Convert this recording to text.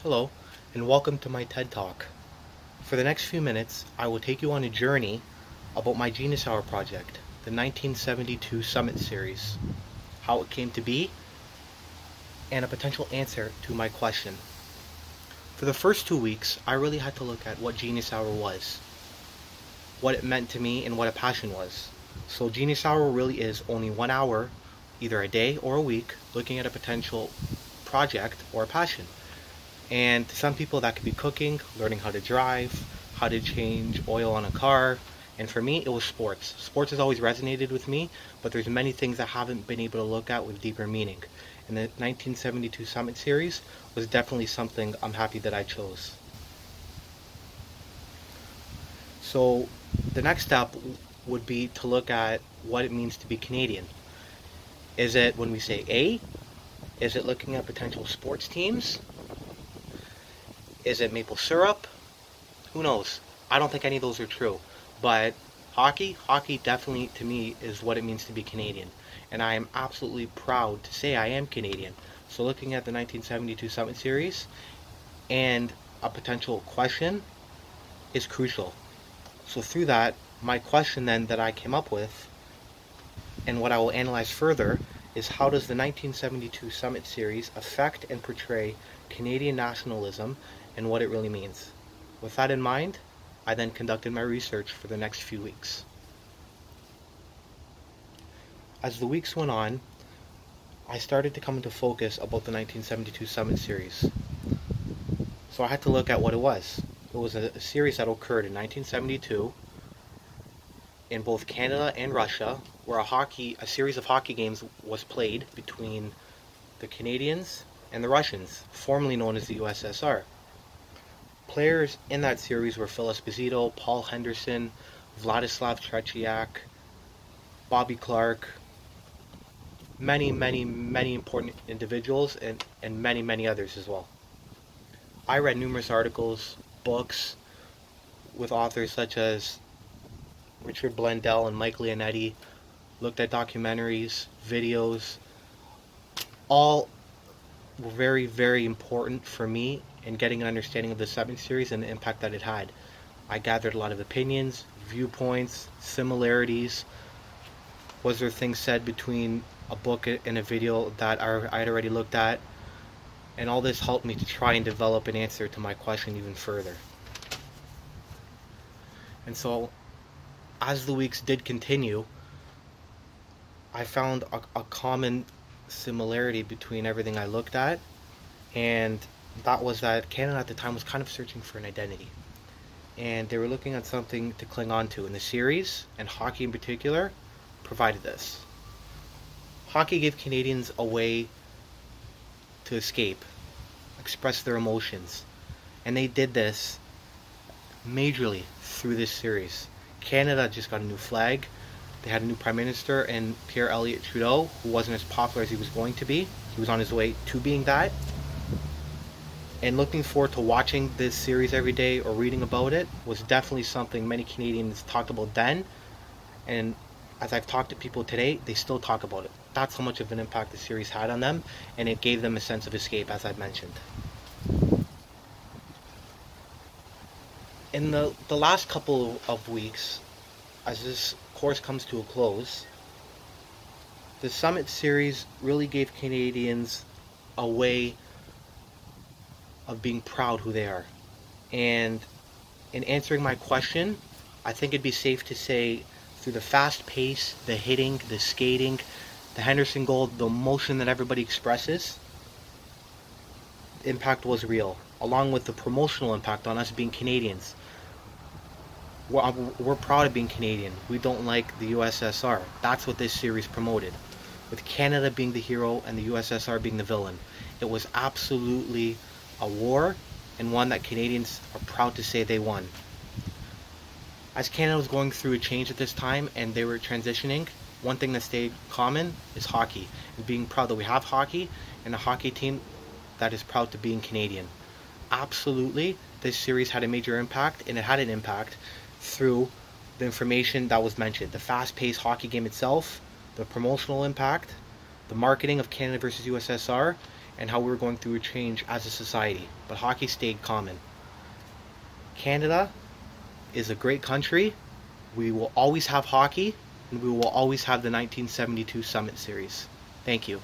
Hello, and welcome to my TED Talk. For the next few minutes, I will take you on a journey about my Genius Hour project, the 1972 Summit Series, how it came to be, and a potential answer to my question. For the first 2 weeks, I really had to look at what Genius Hour was, what it meant to me, and what a passion was. So Genius Hour really is only 1 hour, either a day or a week, looking at a potential project or a passion. And to some people that could be cooking, learning how to drive, how to change oil on a car, and for me it was sports. Sports has always resonated with me, but there's many things I haven't been able to look at with deeper meaning. And the 1972 Summit Series was definitely something I'm happy that I chose. So the next step would be to look at what it means to be Canadian. Is it when we say A? Is it looking at potential sports teams? Is it maple syrup? Who knows? I don't think any of those are true. But hockey definitely to me is what it means to be Canadian. And I am absolutely proud to say I am Canadian. So looking at the 1972 Summit Series and a potential question is crucial. So through that, my question then that I came up with and what I will analyze further is how does the 1972 Summit Series affect and portray Canadian nationalism and what it really means. With that in mind, I then conducted my research for the next few weeks. As the weeks went on, I started to come into focus about the 1972 Summit Series. So I had to look at what it was. It was a series that occurred in 1972 in both Canada and Russia, where a series of hockey games was played between the Canadians and the Russians, formerly known as the USSR. Players in that series were Phil Esposito, Paul Henderson, Vladislav Tretiak, Bobby Clarke, many important individuals, and many others as well. I read numerous articles, books, with authors such as Richard Blundell and Mike Leonetti, looked at documentaries, videos, all were very important for me in getting an understanding of the Summit Series and the impact that it had. I gathered a lot of opinions, viewpoints, similarities. Was there things said between a book and a video that I had already looked at? And all this helped me to try and develop an answer to my question even further. And so, as the weeks did continue, I found a common similarity between everything I looked at, and that was that Canada at the time was kind of searching for an identity. And they were looking at something to cling on to, and the series, and hockey in particular, provided this. Hockey gave Canadians a way to escape, express their emotions, and they did this majorly through this series. Canada just got a new flag. They had a new Prime Minister and Pierre Elliott Trudeau, who wasn't as popular as he was going to be. He was on his way to being that. And looking forward to watching this series every day or reading about it was definitely something many Canadians talked about then. And as I've talked to people today, they still talk about it. That's how much of an impact the series had on them, and it gave them a sense of escape, as I've mentioned. In the last couple of weeks, as this course comes to a close, the Summit Series really gave Canadians a way of being proud who they are. And in answering my question, I think it'd be safe to say through the fast pace, the hitting, the skating, the Henderson goal, the emotion that everybody expresses, the impact was real, along with the promotional impact on us being Canadians. We're proud of being Canadian. We don't like the USSR. That's what this series promoted, with Canada being the hero and the USSR being the villain. It was absolutely a war, and one that Canadians are proud to say they won. As Canada was going through a change at this time and they were transitioning, one thing that stayed common is hockey, and being proud that we have hockey and a hockey team that is proud to being Canadian. Absolutely, this series had a major impact, and it had an impact through the information that was mentioned. The fast-paced hockey game itself, the promotional impact, the marketing of Canada versus USSR, and how we were going through a change as a society, but hockey stayed common. Canada is a great country. We will always have hockey, and we will always have the 1972 Summit Series. Thank you.